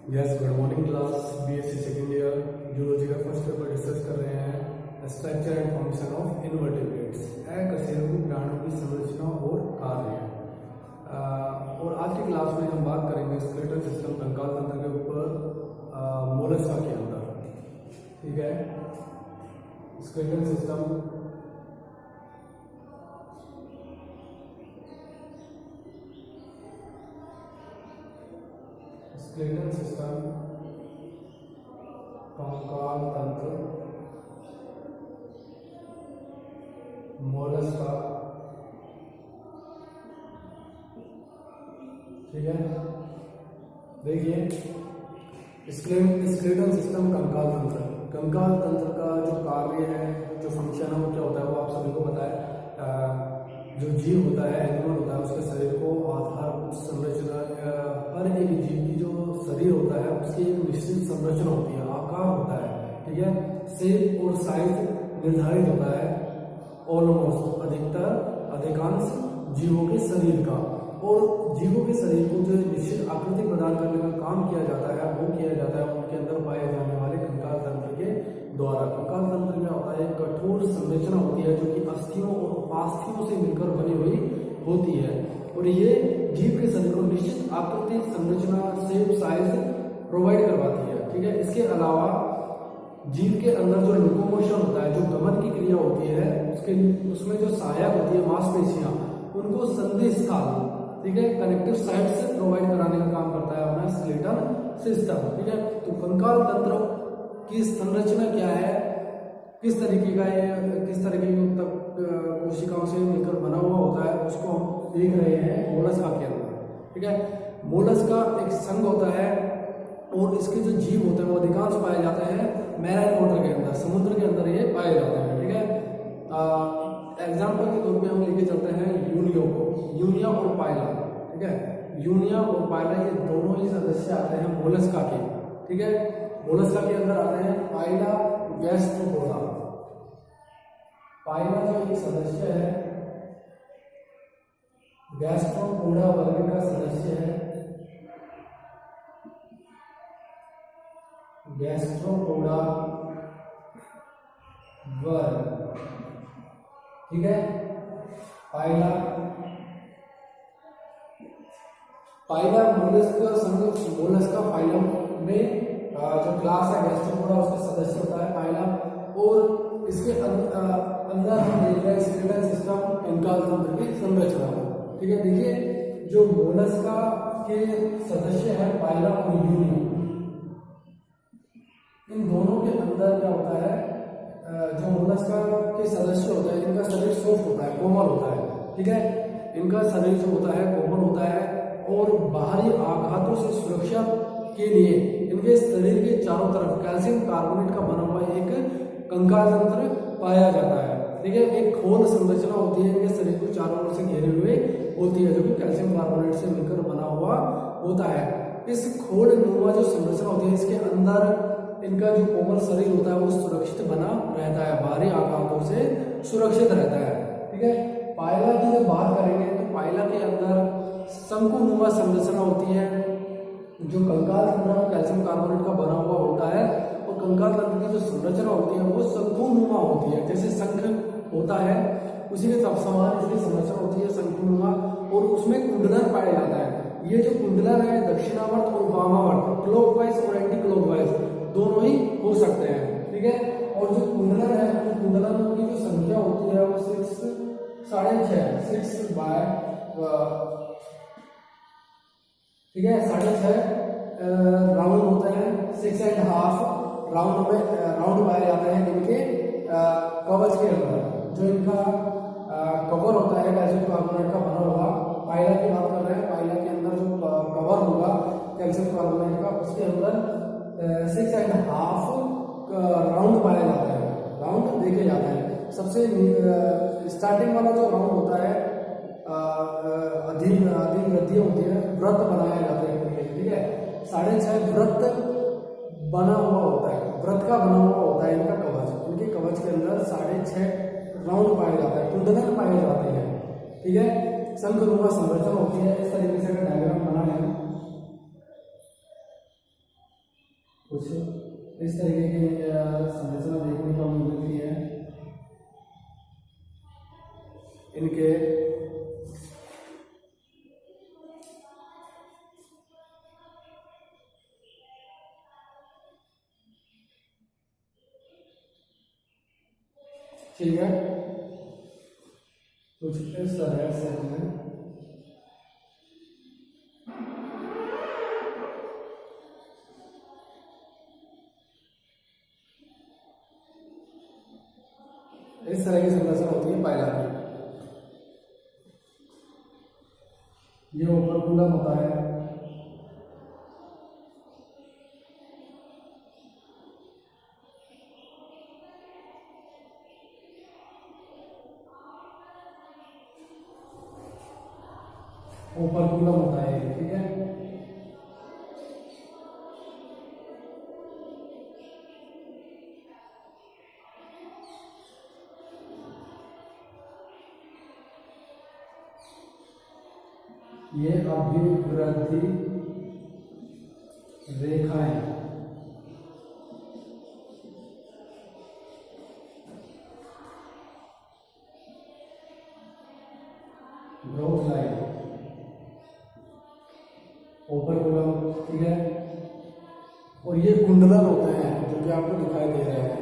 Yes, good morning class. BSc second year zoology का first paper discuss कर रहे हैं structure and function of invertebrates, कशेरुकी प्राणियों की संरचना और कार्य। और आज की क्लास में हम बात करेंगे स्केलेटल सिस्टम कंकाल तंत्र के ऊपर मोलस्का के अंदर। ठीक है, स्केलेटल सिस्टम स्केलेटल सिस्टम कंकाल तंत्र मोलस्का। ठीक है, देखिए स्केलेटल सिस्टम कंकाल तंत्र का जो कार्य है, जो फंक्शन है वो क्या होता है वो आप सभी को पता है। जो जीव होता है, एनिमल होता है, उसके शरीर को आधारभूत संरचना, हर एक जीव की जो शरीर होता है उसकी एक निश्चित संरचना होती है, आकार होता है। ठीक है, शेप और साइज निर्धारित होता है ऑलमोस्ट अधिकांश जीवों के शरीर का। और जीवों के शरीर को जो निश्चित आकृति प्रदान करने का काम किया जाता है वो किया जाता है उनके अंदर पाए जाने वाले कंकाल तंत्र के द्वारा। कंकाल तंत्र में होता है कठोर संरचना होती है जो कि अस्थियों और उपास्थियों से मिलकर बनी हुई होती है, और ये जीव के शरीर को निश्चित आकृति, संरचना, शेप, साइज प्रोवाइड करवाती है। ठीक है, इसके अलावा जीव के अंदर जो लोकोमोशन होता है, जो गमन की क्रिया होती है, उसमें जो सहायक होती है मांसपेशियां, उनको संधि स्थान, ठीक है, कनेक्टिव साइट्स प्रोवाइड कराने का काम करता है अपना स्केलेटल सिस्टम। ठीक है, तो कंकाल तंत्र की संरचना क्या है, किस तरीके का कोशिकाओं से मिलकर बना हुआ होता है, उसको हम देख रहे हैं मोलस्का के अंदर। ठीक है, मोलस्का एक संघ होता है और इसके जो जीव होते हैं वो अधिकांश पाए जाते हैं मैराइन वाटर के अंदर, समुद्र के अंदर ये पाए जाते हैं। ठीक है, एग्जाम्पल के तौर पे हम लेके चलते हैं यूनिया और पाइला। ठीक है, यूनिया और पाइला ये दोनों ही सदस्य आते हैं मोलस्का के। ठीक है, मोलस्का के अंदर आते हैं पाइला गैस्ट्रोपोडा। पाइला जो एक सदस्य है, गैस्ट्रोपोडा वर्ग का सदस्य है, गैस्ट्रोपोडा वर्ग। ठीक है, पाइला मोलस्का फाइलम में जो क्लास है गैस्ट्रोपोडा उसका सदस्य होता है पाइला। और इसके अंदर हम देख रहे हैं स्केलेटल सिस्टम कंकाल तंत्र की संरचना। ठीक है, देखिए जो मोलस्का के सदस्य है पाइला और यूनिया, इन दोनों के अंदर क्या होता है, जो मोलस्का के सदस्य होते हैं इनका शरीर सॉफ्ट होता है, कोमल होता है। ठीक है, इनका शरीर जो होता है कोमल होता है और बाहरी आघातों से सुरक्षा के लिए इनके शरीर के चारों तरफ कैल्शियम कार्बोनेट का बना हुआ एक कंकाल तंत्र पाया जाता है। ठीक है, एक खोल संरचना होती है, इनके शरीर को चारों ओर से घेरे हुए होती है जो कि कैल्शियम कार्बोनेट से मिलकर बना हुआ होता है। इस खोल नुमा जो संरचना होती है इसके अंदर इनका जो कोमल शरीर होता है वो सुरक्षित बना रहता है, बाहरी आघातों से सुरक्षित रहता है। ठीक है, पाइला की जब बात करेंगे तो पाइला के अंदर शंकुनुमा संरचना होती है, जो कंकाल तंत्र कैल्शियम कार्बोनेट का बना हुआ होता है, और कंकाल तंत्र की जो संरचना होती है वो शंकुनुमा होती है, जैसे शंख होता है उसी के समान इसकी संरचना होती है शंकुनुमा, और उसमें कुंडलन पाया जाता है। ये जो कुंडलन है दक्षिणावर्त और वामावर्त, क्लॉकवाइज और एंटी क्लॉकवाइज दोनों ही हो सकते हैं। ठीक है, और जो कुंडलन है कुंडलन की जो संख्या होती है वो 6.5 बाय, ठीक है, 6.5 राउंड होते हैं, 6.5 राउंड पाए जाते हैं इनके कवच के अंदर। जो इनका कवर होता है कैल्शियम कार्बोनेट का बना हुआ, पाइला की बात कर रहे हैं, पाइला के अंदर जो कवर होगा कैल्शियम कार्बोनेट का उसके अंदर 6.5 राउंड पाया जाता है, राउंड देखे जाते हैं। सबसे स्टार्टिंग वाला जो राउंड होता है अधिक वृद्धियां होती है, व्रत बनाया जाता है। ठीक है, 6.5 व्रत बना हुआ होता है, व्रत का बना हुआ होता है इनका कवच। इनके कवच के अंदर 6.5 राउंड पाया जाता है, कुंडलन पाए जाते हैं। ठीक है, शंखनुमा संरचना होती है। इस तरीके से अगर डायग्राम बना है कुछ इस तरीके की संरचना देखने को मिलती है इनके ठीक है। कुछ इस तरह से हमें इस तरह की संरचना होती है पाइला की। ये ओपर्कुलम होता है, ओपर्कुलम होता है, ठीक है। ये अभिवृद्धि रेखाएं ग्रोथ लाइन ओपर्कुलम, ठीक है। और ये कुंडलन होते हैं जो कि आपको दिखाई दे रहे हैं,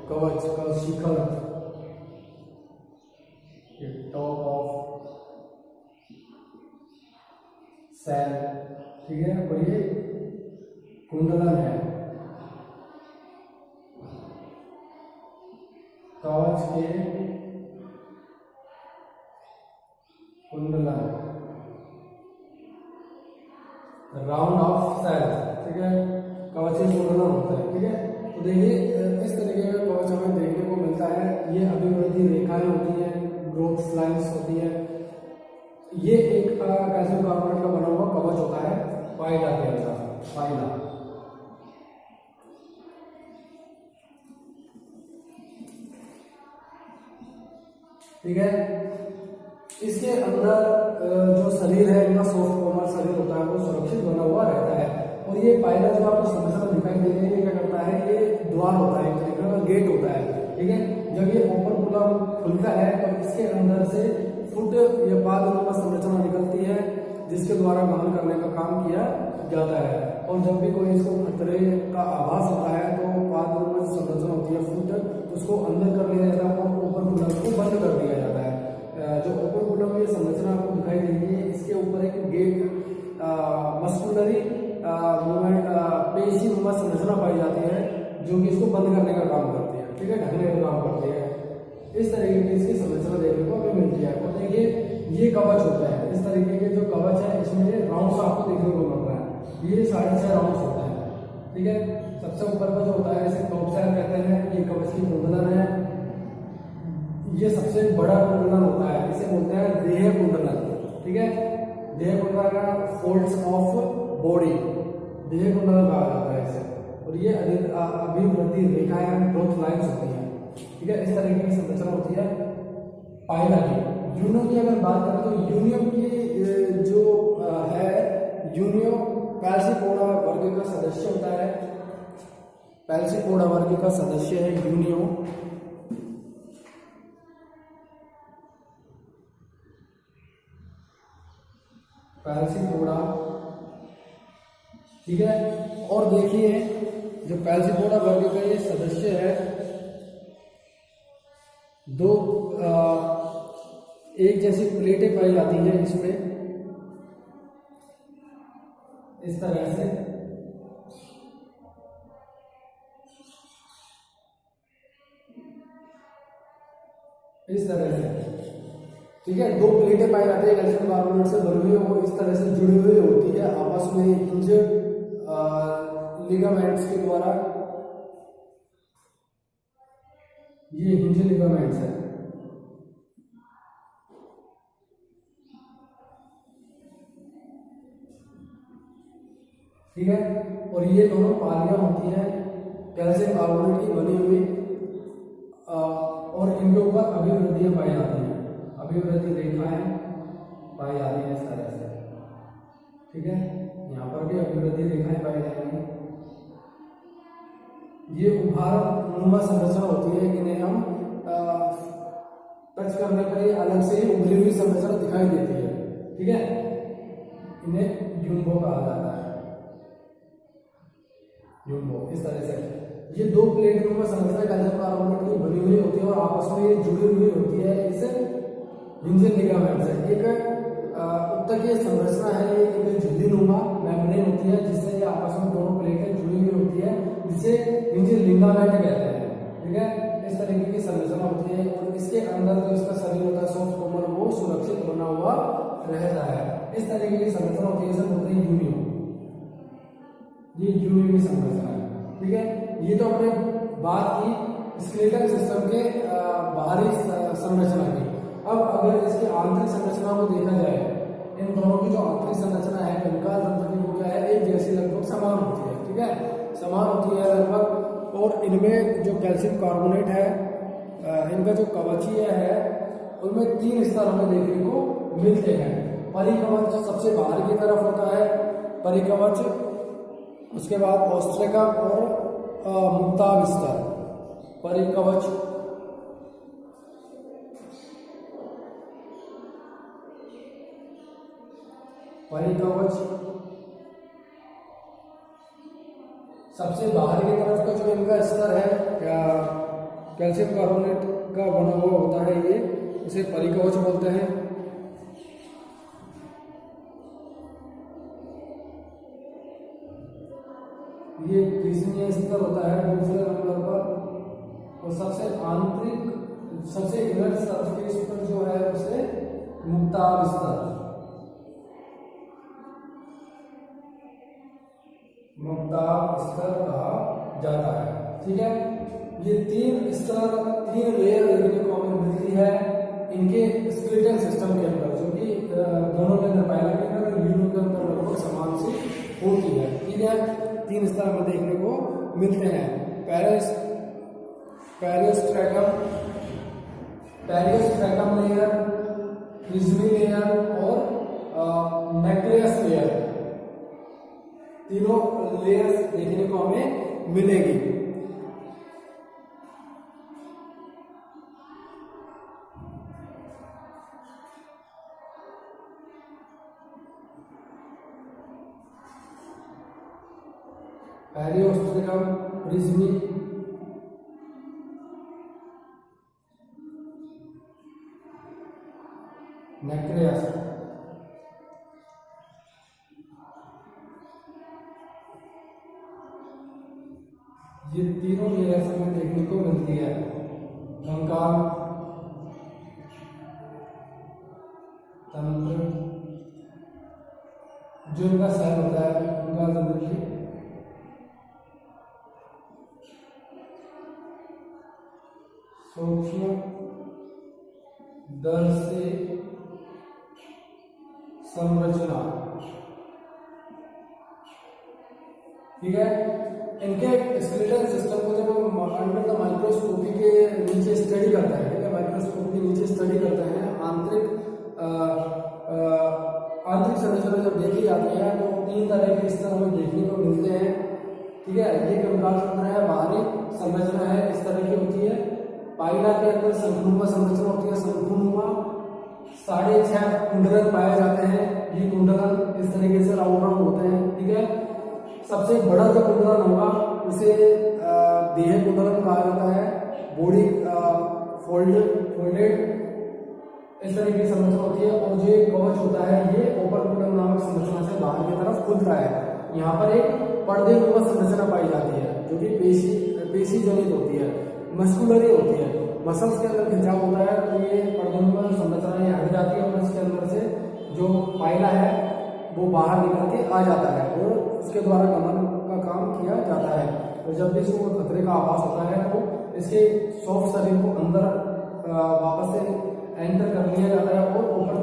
कवच का शिखर, टॉप ऑफ सेल, ठीक है। और ये कुंडलन है, कवच के कुंडलन, राउंड ऑफ सेल, ठीक है। कवच के कुंडलन होता है, ठीक है। तो देखिए इस तरीके का कवच हमें देखने को मिलता है। ये अभिवृद्धि रेखाएं होती हैं, ग्रोथ लाइन्स होती है। ये एक कैल्शियम कार्बोनेट का बना हुआ कवच होता है पाइला के अंदर, पाइला, ठीक है। इसके अंदर जो शरीर है, इनका सॉफ्ट कोमल शरीर होता है, वो सुरक्षित बना हुआ रहता है। और ये पाइला जो आपको संरचना दिखाई दे रही है, ये क्या करता है, ये द्वार होता है, एक तरीके का गेट होता है, ठीक है। जब ये ओपर्कुलम खुलता है तो इसके अंदर से फुट या पादनुमा संरचना निकलती है, जिसके द्वारा गमन करने का काम किया जाता है। और जब भी कोई इसको खतरे का आभास होता है तो पादनुमा संरचना होती है, फुट, उसको अंदर कर लिया जाता है और ओपर्कुलम को बंद कर दिया जाता है। जो ओपर्कुलम ये संरचना आपको दिखाई दे रही है, इसके ऊपर एक गेट मस्कुलरी मूवमेंट पेशी नुमा संरचना पाई जाती है, जो कि इसको बंद करने का काम करती है, ठीक है, ढकने का काम करती है। इस तरीके की इसकी संरचना देखने को हमें मिलती है। और देखिए ये कवच होता है, इस तरीके के जो कवच है इसमें राउंड्स आपको देखने को मिल रहा है, ये 6.5 राउंड्स होता है, ठीक है। सबसे ऊपर का जो होता है इसे टॉप सेल कहते हैं, ये कवच की कुंडलन है। ये सबसे बड़ा कुंडलन होता है, इसे बोलते हैं देह कुंडलन, ठीक है। देह कुंडलन का फोल्ड्स ऑफ बॉडी, देह कुंडलन कहा जाता है इसे। और ये अभिवृद्धि रेखाएं, ग्रोथ लाइन्स होती हैं, ठीक है। इस तरीके की संरचना होती है पाइला की। यूनियो की अगर बात करें तो यूनियो की जो है, यूनियो पैल्सिपोडा वर्ग का सदस्य होता है, पैल्सिपोडा वर्ग का सदस्य है यूनियो। पैल्सिपोडा, ठीक है। और देखिए जो पैल्सिपोडा वर्ग का ये सदस्य है, दो एक जैसी प्लेटें पाई जाती हैं इसमें, इस तरह से, इस तरह से, ठीक है। दो प्लेटें पाई जाती है कैल्शियम कार्बोनेट से बनी हुई, वो इस तरह से जुड़ी हुई होती है आपस में हिंज लिगामेंट्स के द्वारा। ये हिंज लिगामेंट्स है, ठीक है। और ये दोनों पालियां होती हैं कैल्शियम कार्बोनेट की बनी हुई, और इनके ऊपर अभिवृद्धियां पाई जाती हैं, अभिवृद्धि रेखाएं पाई जाती हैं इस तरह से, ठीक है। यहाँ पर भी अभिवृद्धि रेखाएं पाई जाएंगी। ये उभार नुमा संरचना होती है, इन्हें हम टच करने पर ये अलग से ही उभरी हुई संरचना दिखाई देती है, ठीक है। इन्हें यूम्बो कहा जाता है, यूम्बो। इस तरह से ये दो प्लेट नुमा संरचना कैल्शियम कार्बोनेट की बनी हुई होती है और आपस में ये जुड़ी हुई होती है इस हिंजिंग लिगामेंट से। एक उत्तकीय संरचना है, ये एक झिल्ली नुमा मेम्ब्रेन होती है जिससे ये आपस में दोनों प्लेटें जुड़ी हुई होती है, जिसे हिंजिंग लिगामेंट कहते हैं, ठीक है। इस तरीके की संरचना होती है और इसके अंदर जो इसका शरीर होता है सॉफ्ट कोमल, वो सुरक्षित बना हुआ रहता है। इस तरीके की संरचना होती है, इसे बोलते हैं यूनियो। ये यूनियो की संरचना है, ठीक है। ये तो हमने बात की स्केलेटल सिस्टम के बाहरी संरचना की। अब अगर इसकी आंतरिक संरचना को देखा जाए, इन दोनों की जो आंतरिक संरचना है कंकाल तंत्र की, वो क्या है, एक जैसी लगभग समान होती है, ठीक है, समान होती है लगभग। और इनमें जो कैल्शियम कार्बोनेट है, इनका जो कवचीय है, उनमें 3 स्तर हमें देखने को मिलते हैं। परिकवच सबसे बाहर की तरफ होता है, परिकवच, उसके बाद ऑस्ट्रेकम और मुक्ताभ स्तर। परिकवच, परिकवच सबसे बाहर की तरफ का जो इनका स्तर है, कैल्शियम कार्बोनेट का बना हुआ होता है, ये इसे परिकवच बोलते हैं। ये प्रिज्मीय स्तर होता है दूसरे नंबर पर, और सबसे आंतरिक, सबसे इनर सरफेस पर जो है उसे मुक्ताभ स्तर, मुक्ताभ स्तर कहा जाता है, ठीक है। ये 3 स्तर, 3 लेयर देखने को हमें मिलती है इनके स्केलेटल सिस्टम के अंदर, जो कि दोनों के अंदर, पाइला के अंदर और यूनो के अंदर लगभग समान सी होती है, ठीक है। 3 स्तर हमें देखने को मिलते हैं, पेरियोस्ट्रैकम लेयर, प्रिज्मी लेयर और नैक्रेयस लेयर। तीनों लेयर्स देखने को हमें मिलेगी। पेरियोस्ट्रैकम, प्रिज्मी, नैक्रेयस। ये तीनों लेयर्स हमें देखने को मिलती है। कंकाल तंत्र, जो इनका सेल होता है कंकाल तंत्र की, सूक्ष्म दर से संरचना, ठीक है। इनके स्केलेटल सिस्टम को जब हम अंडर द माइक्रोस्कोपी के नीचे स्टडी करते हैं, ठीक है, माइक्रोस्कोप के नीचे स्टडी करते हैं, आंतरिक संरचना जब देखी जाती है तो 3 तरह के स्तर हमें देखने को मिलते हैं, ठीक है। ये कंकाल तंत्र है, बाहरी संरचना है, इस तरह की होती है। पाइला के अंदर शंकुनुमा संरचना होती है, शंकुनुमा 6.5 कुंडलन पाए जाते हैं। ये कुंडलन इस तरीके से राउंड राउंड होते हैं, ठीक है। सबसे बड़ा जो कुंडलन होगा उसे देह कुंडलन कहा जाता है, बॉडी फोल्डेड, इस तरीके की संरचना होती है। और जो कवच होता है ये ओपर कुंडल नामक संरचना से बाहर की तरफ खुलता है। यहाँ पर एक पर्दे नुमा संरचना पाई जाती है जो कि पेशी जनित होती है, मस्कुलरी होती है। मसल्स के अंदर खिंचाव होता है तो ये पर्दे नुमा संरचना ये हट जाती है और इसके अंदर से जो पाइला है वो बाहर निकल के आ जाता है और उसके द्वारा गमन का काम किया जाता है। और जब भी इसको खतरे का आभास होता है तो इसके सॉफ्ट शरीर को अंदर वापस से एंटर कर लिया जाता है और ऊपर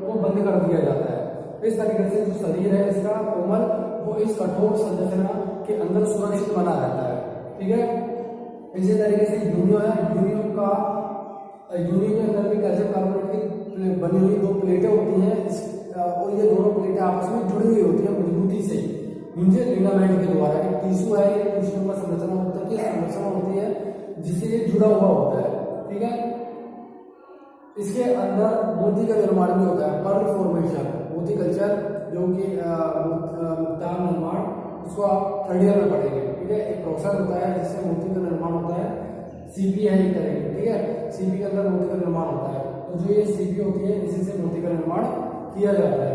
को बंद कर दिया जाता है। इस तरीके से जो शरीर है इसका कोमल, वो इस कठोर संरचना के अंदर सुरक्षित बना रहता है, ठीक है। इसी तरीके से यूनियो है, यूनियो के अंदर भी कैल्शियम कार्बोनेट की बनी हुई 2 प्लेटें होती हैं और ये दोनों प्लेटें आपस में जुड़ी हुई होती है मजबूती से, हिंजे लिगामेंट के द्वारा। एक टिश्यू है, ये टिश्यू में संरचना होती है जिससे ये जुड़ा हुआ होता है, ठीक है। इसके अंदर मोती का निर्माण भी होता है, पर्ल फॉर्मेशन, मोती कल्चर, जो कि मुक्तान निर्माण, उसको आप थर्ड ईयर में पढ़ेंगे, ठीक है। एक प्रोसेस होता है जिससे मोती का निर्माण होता है, सीपी है एक तरह की, ठीक है। सीपी के अंदर मोती का निर्माण होता है, तो जो ये सीपी होती है इसी से मोती का निर्माण किया जाता है।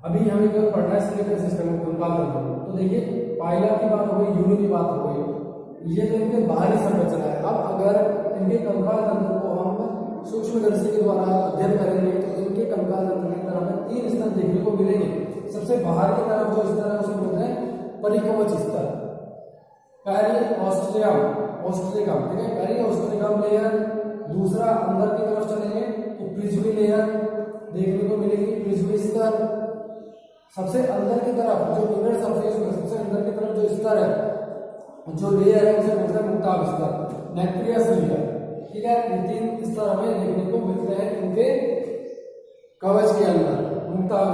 अभी हमें केवल पढ़ना है स्केलेटल सिस्टम में कंकाल तंत्र। तो देखिए पाइला की बात हो गई, यूनि की बात हो गई, ये तो इनके बाहरी संरचना है। अब अगर इनके कंकाल तंत्र को हम सूक्ष्मदर्शी के द्वारा अध्ययन करेंगे तो इनके कंकाल तंत्र के अंदर हमें 3 स्तर देखने को मिलेंगे। सबसे बाहर की तरफ जो स्तर है उसे बोलते हैं परिकवच स्तर, पेरिओस्ट्रियम, ठीक है, पेरिओस्ट्रियम लेयर। दूसरा अंदर की तरफ चलेंगे तो प्रिज्मी लेयर देखने को मिलेगी, प्रिज्मी स्तर। सबसे अंदर की तरफ जो इनर सरफेस में सबसे अंदर की तरफ जो स्तर है, जो लेयर है उसे बोलते हैं मुक्ताभ स्तर, नैक्टियस लेयर, ठीक है। ये 3 स्तर हमें देखने को मिलते हैं इनके कवच के अंदर। मुक्ताभ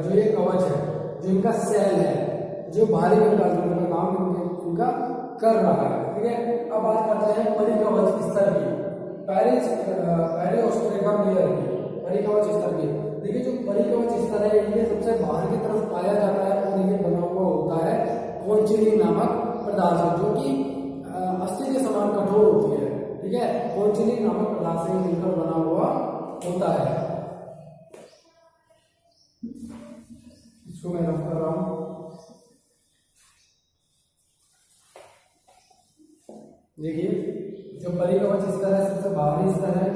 जो ये कवच है, जो इनका सेल है, जो बाहरी कंकाल तंत्र का काम इनका कर रहा है, ठीक है। अब बात करते हैं परिकवच स्तर की, पेरिओस्ट्रियम लेयर की, परिकवच स्तर की। देखिए जो परिकवच स्तर है ये सबसे बाहर की तरफ पाया जाता है और ये बना हुआ होता है कॉन्चिलिन नामक पदार्थ, जो कि अस्थि के समान कठोर होती है, ठीक है। कॉन्चिलिन नामक पदार्थ से मिलकर बना हुआ होता है। इसको मैं रख कर रहा हूं। देखिए जो परिकवच स्तर है सबसे बाहरी स्तर है,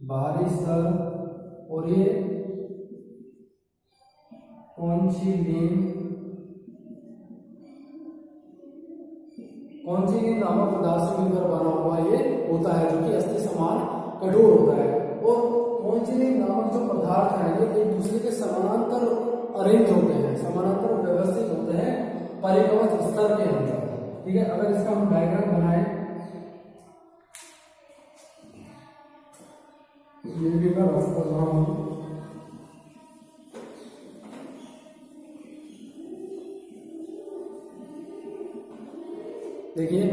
बाहरी स्तर, और ये कॉन्चिलिन नामक पदार्थ से मिलकर बना हुआ ये होता है, जो कि अस्थि समान कठोर होता है। और कॉन्चिलिन नामक जो पदार्थ है ये एक दूसरे के समानांतर अरेंज होते हैं, समानांतर व्यवस्थित होते हैं परिकवच स्तर के अंदर, ठीक है। अगर इसका हम डायग्राम बनाएं, ये भी मैं रफ कर रहा हूं। देखिए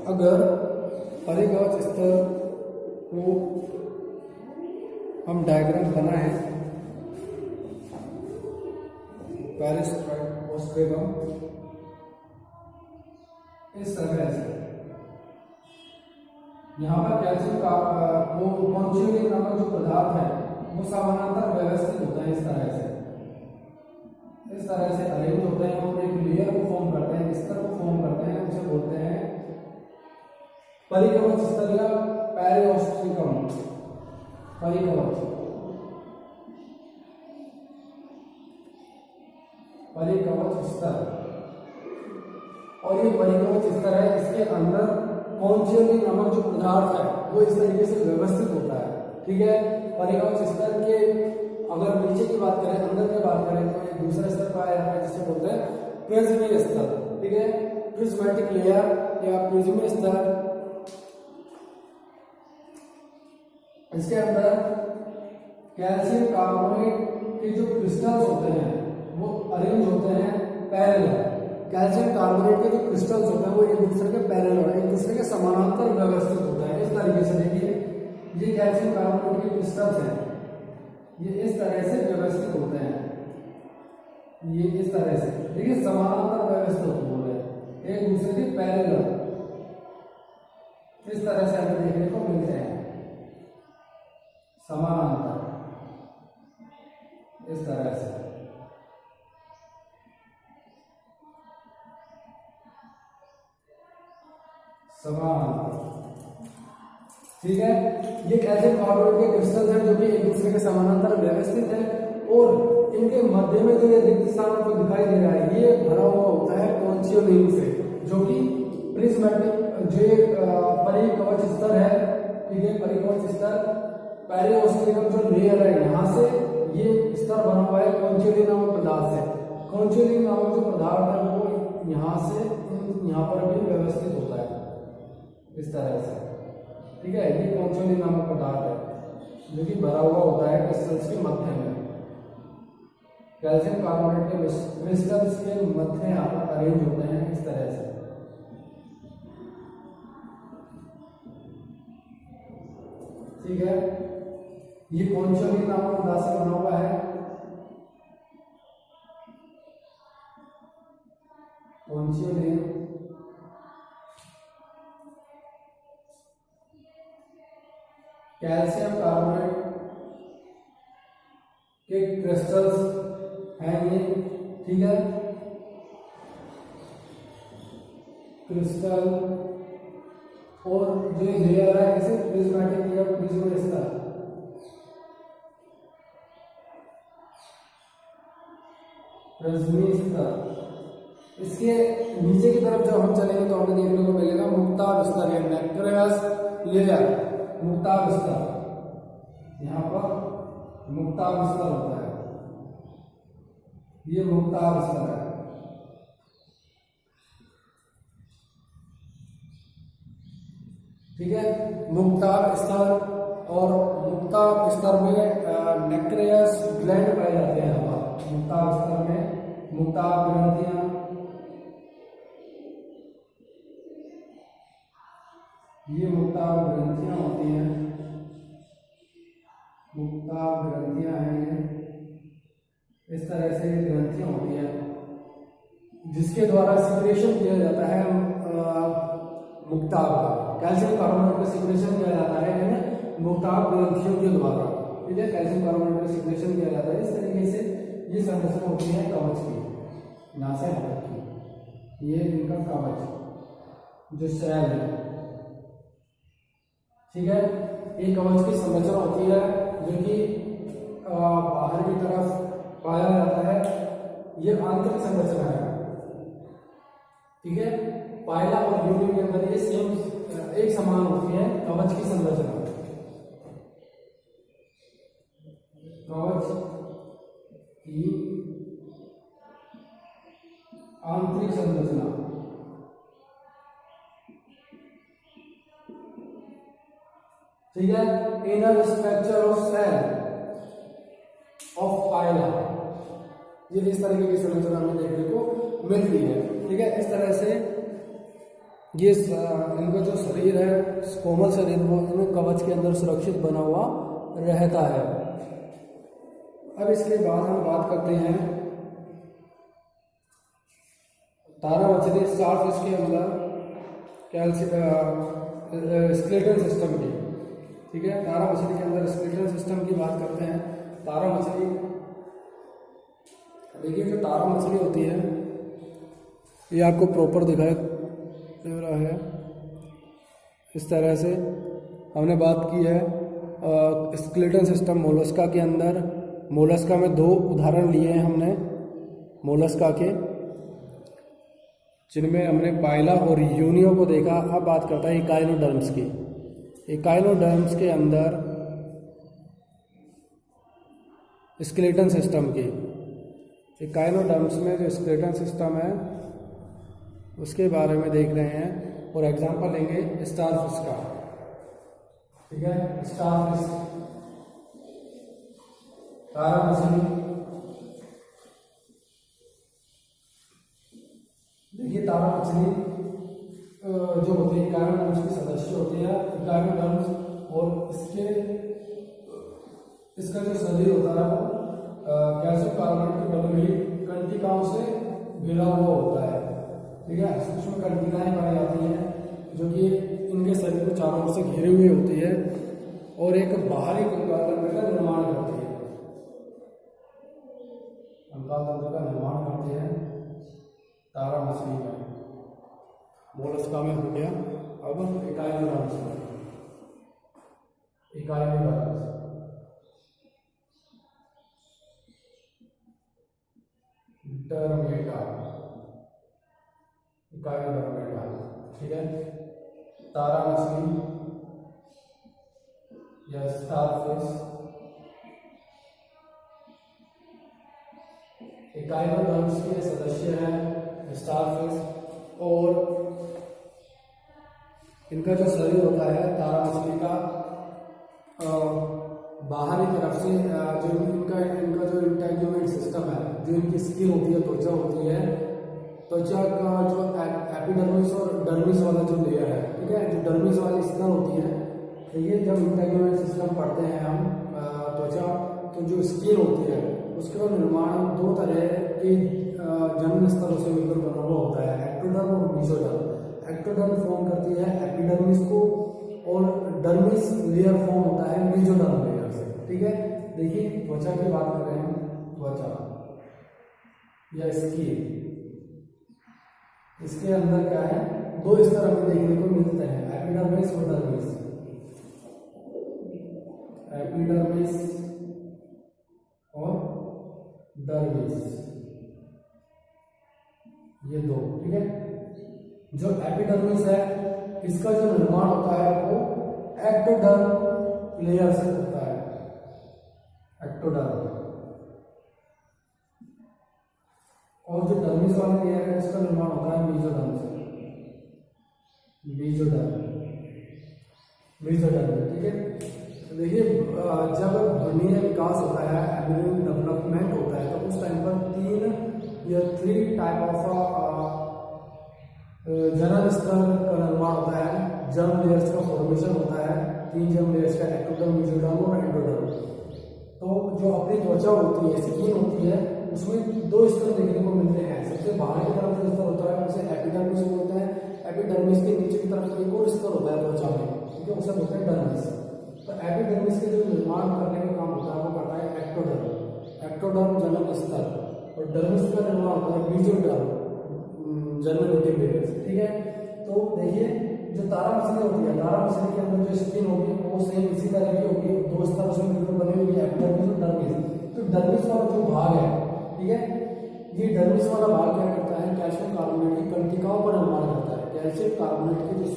अगर परिकवच स्तर को हम डायग्राम बनाएं, पेरिओस्ट्रियम इस तरह से, यहाँ पर कैल्शियम का कॉन्चिलिन नामक जो पदार्थ है वो समानांतर व्यवस्थित होता है, इस तरह से अरेंज होते हैं और एक लेयर को फॉर्म करते हैं, स्तर को फॉर्म करते हैं, उसे बोलते हैं परिकवच स्तर या पेरिओस्ट्रियम, परिकवच स्तर। और ये परिकवच स्तर है, इसके अंदर कॉन्चिलिन नामक जो पदार्थ है वो इस तरीके से व्यवस्थित होता है, ठीक है। परिकवच स्तर के अगर नीचे की बात करें, अंदर की बात करें, तो एक दूसरा स्तर पाया जाता है जिसे बोलते हैं प्रिज्मी स्तर, ठीक है। प्रिज्मेटिक लेयर या प्रिज्मी स्तर, इसके अंदर कैल्शियम कार्बोनेट के जो क्रिस्टल्स होते हैं वो अरेंज होते हैं पैरेलल। कैल्शियम कार्बोनेट के जो क्रिस्टल्स होते हैं वो एक दूसरे के पैरेलल, एक दूसरे के समानांतर व्यवस्थित होता है। इस तरीके से देखिए ये कैल्शियम कार्बोनेट के क्रिस्टल्स हैं, ये इस तरह से व्यवस्थित होते हैं, ये इस तरह से देखिए समानांतर व्यवस्थित होते हैं, एक दूसरे के पैरेलल, इस तरह से हमें देखने को मिलते हैं समानांतर, इस तरह से। ठीक है, ये कैल्शियम कार्बोनेट के क्रिस्टल्स हैं जो कि एक दूसरे के समानांतर व्यवस्थित है और इनके मध्य में जो ये रिक्त स्थान आपको दिखाई दे रहा है ये भरा हुआ होता है कॉन्चिलिन से, जो कि प्रिज्मेटिक जो परिकवच स्तर है, ठीक है। परिकवच स्तर पेरिओस्ट्रियम जो लेयर है यहाँ से ये स्तर बना हुआ है कॉन्चिलिन नामक पदार्थ से। कॉन्चिलिन नामक जो पदार्थ है वो यहाँ से यहाँ पर भी व्यवस्थित होता है इस तरह से, ठीक है। ये कॉन्चिलिन नामक पदार्थ है। जो कि भरा हुआ होता है क्रिस्टल्स के मध्य में। कैल्शियम कार्बोनेट के क्रिस्टल्स के मध्य यहाँ पर अरेंज होते हैं इस तरह से। ठीक है, ये पोंशियोनिक नामक धातु से बना हुआ है। पोंशियोनिक कैल्शियम कार्बोनेट के क्रिस्टल्स हैं ये। ठीक है, क्रिस्टल और जो लेयर है इसे प्रिज्मेटिक या प्रिज्म स्तर। प्रिज्मी स्तर। इसके नीचे की तरफ जब हम चलेंगे तो हमें देखने को मिलेगा मुक्ता स्तर या नैक्रेयस लेयर। मुक्ता स्तर, यहाँ पर मुक्ता स्तर होता है, ये मुक्ता स्तर है। ठीक है, मुक्ताभ स्तर और मुक्ताभ स्तर में नैक्रेयस ग्लैंड पाए जाते हैं। यहाँ पर मुक्ताभ स्तर में मुक्ताभ ग्रंथियां, ये मुक्ताभ ग्रंथियां होती हैं। मुक्ताभ ग्रंथियां हैं ये, इस तरह से ग्रंथियां होती हैं जिसके द्वारा सिक्रेशन किया जाता है मुक्ताभ का। कैल्शियम कार्बोनेट का सिक्रेशन किया जाता है मुक्ताभ ग्रंथियों के द्वारा। ठीक है, कैल्शियम कार्बोनेट का सिक्रेशन किया जाता है इस तरीके से। ये संरचना होती है कवच की, यहाँ से यहाँ तक की, ये इनका कवच जो सेल है। ठीक है, एक कवच की संरचना होती है जो कि बाहर की तरफ पाया जाता है, ये आंतरिक संरचना है। ठीक है, पायला और यूनिट के अंदर ये सेम एक समान होती है कवच की संरचना। कवच की आंतरिक संरचना। ठीक है, inner structure of cell of पायला, ये इस तरीके की संरचना हमें देखने को मिलती है। ठीक है, इस तरह से ये इनका जो शरीर है, कोमल शरीर, वो इनमें कवच के अंदर सुरक्षित बना हुआ रहता है। अब इसके बाद हम बात करते हैं तारा मछली स्टारफिश के अंदर कैल्शियम स्केलेटल सिस्टम की। ठीक है, तारा मछली के अंदर स्केलेटल सिस्टम की बात करते हैं। तारा मछली, देखिए जो तारा मछली होती है ये आपको प्रॉपर दिखाई दे रहा है। इस तरह से हमने बात की है स्केलेटल सिस्टम मोलस्का के अंदर। मोलस्का में दो उदाहरण लिए हैं हमने मोलस्का के, जिनमें हमने पाइला और यूनियो को देखा। अब बात करता है इकाइनोडर्म्स की। इकाइनोडर्म्स के अंदर स्केलेटल सिस्टम की, इकाइनोडर्म्स में जो स्केलेटल सिस्टम है उसके बारे में देख रहे हैं और एग्जांपल लेंगे स्टारफिश का। ठीक है, स्टारफिश, तारा मछली। देखिए तारा मछली जो होती है इकाइनोडर्म्स के सदस्य होते हैं। इकाइनोडर्म्स और इसका जो शरीर होता है वो कैल्शियम कार्बोनेट की बनी हुई कंटिकाओं से घिरा हुआ होता है। ठीक है, सूक्ष्म कंटिकाएं पाई जाती हैं जो कि इनके शरीर को चारों ओर से घिरे हुए होती है और एक बाहरी कंकाल तंत्र का निर्माण करती है। कंकाल तंत्र का निर्माण करती है तारा मछली में। मोलस्का में हो गया। अब इकाइनोडर्म्स में, इकाइनोडर्म्स डर्मेटा, इकाइनोडर्मेटा। ठीक है, तारा मछली या स्टारफिश इकाइनोडर्म्स के सदस्य हैं स्टारफिश। और इनका जो शरीर होता है तारा मछली का कार्बोनेटिक सिस्टम है, जो इनकी स्किन होती है, त्वचा होती है, त्वचा का जो एपिडर्मिस और डर्मिस वाला जो लेयर है, ठीक है, जो डर्मिस वाली स्किन होती है, तो ये जब इंटेग्युमेंट सिस्टम पढ़ते हैं हम त्वचा, तो जो स्किन होती है उसका निर्माण दो तरह के जन्म स्तरों से मिलकर बना हुआ होता है, एक्टोडर्म और मेसोडर्म। एक्टोडर्म फॉर्म करती है एपिडर्मिस को और डर्मिस लेयर फॉर्म होता है मेसोडर्म लेयर से, ठीक है। देखिए त्वचा की बात कर रहे हैं, त्वचा या स्किन, इसके अंदर क्या है, दो स्तर हमें देखने को मिलते हैं, एपिडर्मिस और डर्मिस। एपिडर्मिस और डर्मिस, ये दो, ठीक है। जो एपिडर्मिस है इसका जो निर्माण होता है वो एक्टोडर्म लेयर से होता है, एक्टोडर्म। और जो डर्मिस वाली लेयर है उसका निर्माण होता है मेसोडर्म से, मेसोडर्म, ठीक है। देखिए जब भ्रूणीय विकास होता है, एम्ब्रियो डेवलपमेंट होता है, तो उस टाइम पर 3 टाइप ऑफ जर्म स्तर का निर्माण होता है, जर्म लेयर्स का फॉर्मेशन होता है, 3 जर्म लेयर्स का, एक्टोडर्म, मेसोडर्म और एंडोडर्म। तो जो अपनी त्वचा होती है, स्किन होती है, उसमें 2 स्तर देखने को मिलते हैं। सबसे बाहर की तरफ जो स्तर होता है उसे एपिडर्मिस बोलते हैं, एपिडर्मिस के नीचे की तरफ एक और स्तर होता है त्वचा में, ठीक है, उसे बोलते हैं डर्मिस। तो एपिडर्मिस के जो निर्माण करने का काम होता है वो करता है एक्टोडर्म, एक्टोडर्म जन्म स्तर, और डर्मिस का निर्माण होता है मेसोडर्म, जर्मिनेटिव लेयर्स, ठीक है। तो देखिए जो तारा मछली होती है, तारा मछली के अंदर जो स्किन होगी वो सेम इसी तरह की होगी, 2 स्तर उसमें मिलकर बनी हुई है, एपिडर्मिस और डर्मिस। तो डर्मिस वाला जो भाग है, ठीक है, ये डर्मिस वाला भाग क्या करता है, कैल्शियम कार्बोनेट की कंटिकाओं का निर्माण करता है। कैल्शियम कार्बोनेट के जो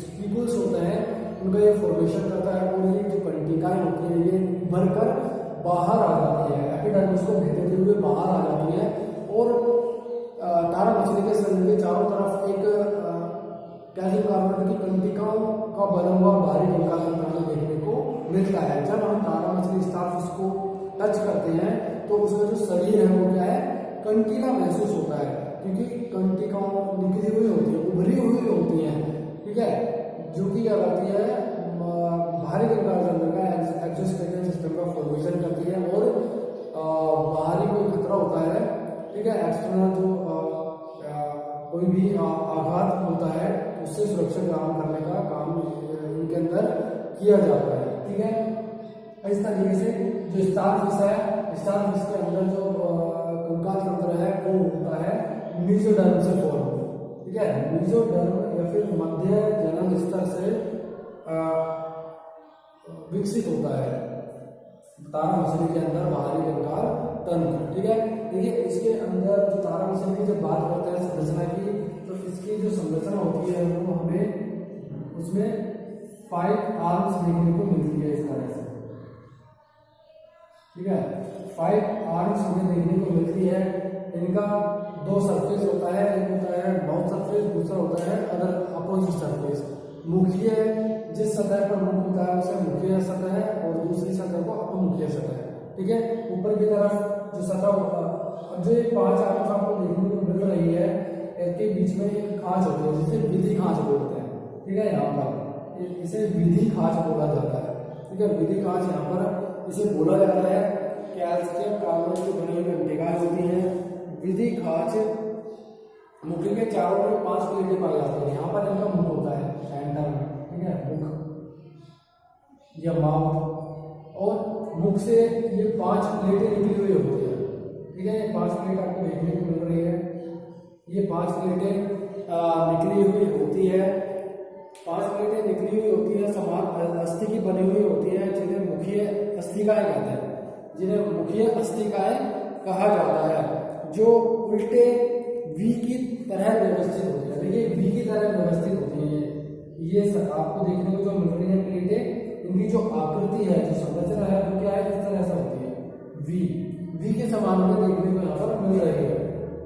स्पीगुल्स होते हैं उनका ये फॉर्मेशन करता है, और ये जो कंटिकाएं होती है ये भरकर बाहर आ जाती है, एपिडर्मिस को घेरते हुए बाहर आ जाती है, और तारा मछली के शरीर के चारों तरफ एक कैल्शियम कार्बोनेट की कंटिकाओं का बना हुआ बाहरी कंकाल हमें देखने को मिलता है। जब हम तारा मछली स्टारफिश को टच करते हैं तो उसका जो शरीर है वो क्या है, कंटीला महसूस होता है, क्योंकि कंटिकाओं निकली हुई होती है, उभरी हुई होती है, ठीक है, जो कि क्या करती है, बाहरी कंकाल के अंदर का एक्सोस्केलेटन सिस्टम का फॉर्मेशन करती है, और बाहरी कोई खतरा होता है, ठीक है, एक्सटर्नल जो कोई भी आघात होता है उससे सुरक्षा प्रदान करने का काम इनके अंदर किया जाता है, ठीक है। इस तरीके से जो स्टारफिश है, स्टारफिश के अंदर जो कंकाल तंत्र है वो होता है मेसोडर्म से फॉर्म, ठीक है, मेसोडर्म या फिर मध्य जन्म स्तर से विकसित होता है तारा मछली के अंदर बाहरी कंकाल तंत्र, ठीक है। देखिए इसके अंदर जो तारा मछली की जब बात करते हैं संरचना की, तो इसकी जो संरचना होती है वो हमें उसमें 5 आर्म्स देखने को मिलती है, इस तरह से, ठीक है, 5 आर्म्स हमें देखने को मिलती है। इनका 2 सरफेस होता है, एक होता है माउथ सरफेस, दूसरा होता है अदर अपोजिट सरफेस। मुखीय जिस सतह पर मुख होता है उसे मुखीय सतह है, और दूसरी सतह को अपमुखीय सतह है, ठीक है। ऊपर की तरफ जो सतह होता है, जो 5 आर्म्स आपको देखने को मिल रही है, इसके बीच में एक खांच होती है जिसे विधि खांच बोलते हैं, ठीक है, यहाँ पर इसे विधि खांच बोला जाता है, ठीक है, विधि खांच यहाँ पर इसे बोला जाता है। कैल्शियम कार्बोनेट की बनी हुई कंटिकाएं होती हैं। विधि खांच मुख के चारों ओर 5 प्लेटें पाई जाती है, यहाँ पर इनका मुख होता है सेंटर में, ठीक है, मुख या माउथ, और मुख से ये 5 प्लेटें निकली हुई होती है, ठीक है, ये 5 प्लेट आपको देखने को मिल रही है, ये 5 प्लेटें निकली हुई होती है, 5 प्लेटें निकली हुई होती है, समान अस्थि की बनी हुई होती है, जिन्हें मुखीय अस्थिकाएं कहते हैं, जिन्हें मुखीय अस्थिकाएं कहा जाता है, जो उल्टे वी की तरह व्यवस्थित होती है। देखिए वी की तरह व्यवस्थित होती है, ये आपको देखने को जो मिल रही है प्लेटें, इनकी जो आकृति है, जो संरचना है वो क्या है, इस तरह से होती है, वी के समान में देखने को यहाँ पर मिल रही है।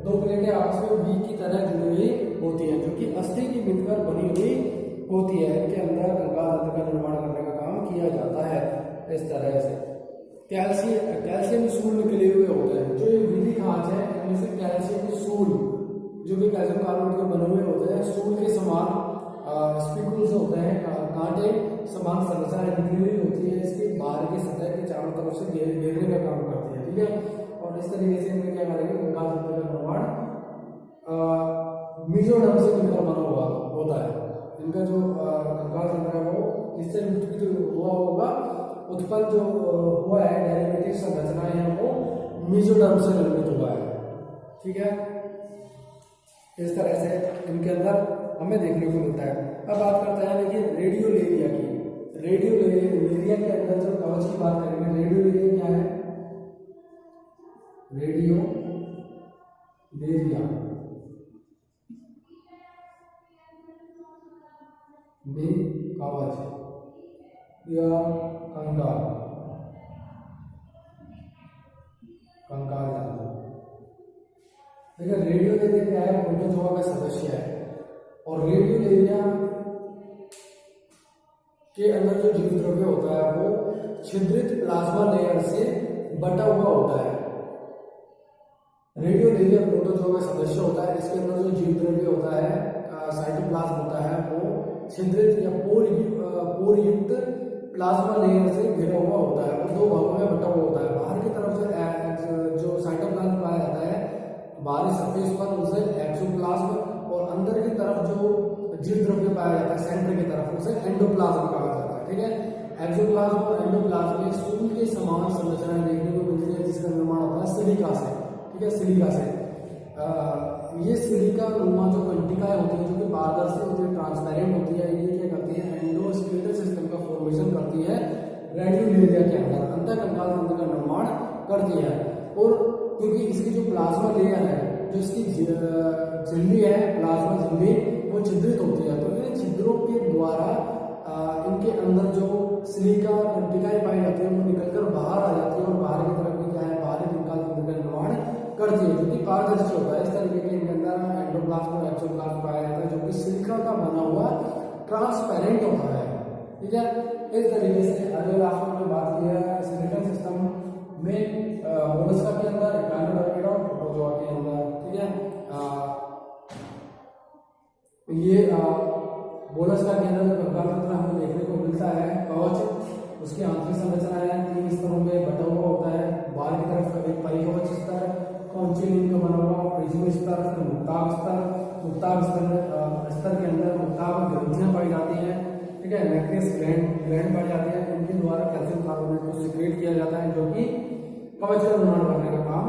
2 प्लेटें आपस में वी की तरह जुड़ी हुई होती है, जो कि अस्थि की मिलकर बनी हुई होती है। इनके अंदर कंकाल तंत्र का निर्माण करने का काम किया जाता है इस तरह से, कैल्शियम सूल निकले हुए होते हैं। जो ये विधि खांच है इनमें से कैल्शियम सूल जो कि कैल्शियम कार्बोनेट के बने हुए होते हैं, सूल के समान स्पिकुल्स होते हैं, कांटे समान संरचना निकली हुई होती है, इसके बाहर की सतह के चारों तरफ से घेरने का काम करती है। ठीक है, और इस तरीके से इनमें क्या करेंगे, कंकाल तंत्र का निर्माण मेसोडर्म से मिलकर बना हुआ होता है। इनका जो कंकाल तंत्र है वो इससे हुआ होगा, उत्पन्न जो हुआ है डेरिवेटिव संरचनाएं हैं वो मेसोडर्म से निर्मित हुआ है। ठीक है, इस तरह से इनके अंदर हमें देखने को मिलता है। अब बात करते हैं देखिए रेडियोलेरिया की। रेडियोलेरिया के अंदर जो कवच की बात करेंगे, रेडियोलेरिया क्या है, रेडियोलेरिया में कवच या कंकाल तंत्र। देखिए रेडियोलेरिया क्या है, प्रोटोजोआ का सदस्य है, और रेडियोलेरिया के अंदर जो जीव द्रव्य होता है वो छिद्रित प्लाज्मा लेयर से बटा हुआ होता है। रेडियोलेरिया प्रोटोजोआ का सदस्य होता है, इसके अंदर जो जीव द्रव्य होता है, साइटोप्लाज्म होता है, वो छिद्रित या पोरयुक्त प्लाज्मा लेयर से घिरा हुआ होता है और दो भागों में बटा हुआ होता है। बाहर की तरफ जो साइटोप्लाज्म पाया जाता है बाहरी सरफेस पर, उसे एक्सोप्लाज्म, और अंदर की तरफ जो जीव द्रव्य पाया जाता है सेंटर की तरफ, उसे एंडोप्लाज्म कहा जाता है। ठीक है, एक्सोप्लाज्म और एंडोप्लाज्म में सूल के समान संरचनाएं देखने को मिलती है, जिसका निर्माण होता है सिलिका से। ठीक है, सिलिका से ये सिलिका नुमा जो कंटिकाएं होती है जो कि पारदर्शी होती है, ट्रांसपेरेंट होती है, ये क्या करती है, एंडोस्केलेटल सिस्टम का फॉर्मेशन करती है रेडियोलेरिया के अंदर, अंतःकंकाल तंत्र का निर्माण करती है। और क्योंकि इसकी जो प्लाज्मा लेयर है, जो इसकी झिल्ली है, प्लाज्मा झिल्ली, वो छिद्रित होती है, तो इन छिद्रों के द्वारा इनके अंदर जो सिलिका कंटिकाएं पाई जाती है वो निकलकर बाहर आ जाती है और बाहर की तरफ भी क्या है, बाहरी कंकाल तंत्र का निर्माण करती है, जो कि पारदर्शी होता है। इस तरीके के इनके अंदर एंडोप्लाज्म और एक्सोप्लाज्म पाया जाता है, जो कि सिलिका का बना हुआ ट्रांसपेरेंट होता है। ठीक है, इस तरीके से अगर आपने जो बात की है स्केलेटल सिस्टम में मोलस्का के अंदर, इकाइनोडर्मिडा और प्रोटोजोआ के अंदर। ठीक है, ये मोलस्का के अंदर कंकाल तंत्र हमें देखने को मिलता है। कवच उसकी आंतरिक संरचना है, 3 स्तरों में बटा हुआ होता है। बाहर की तरफ एक परिकवच स्तर, कौनचिलिन का बना हुआ, प्रिज्म स्तर, फिर मुक्ताभ स्तर के अंदर मुक्ताभ ग्रंथियां पाई जाती हैं। ठीक है, मैक्रियस ग्लैंड पाई जाती है, इनके द्वारा कैल्शियम कार्बोनेट को सिक्रेट किया जाता है, जो कि कवच का निर्माण करने का काम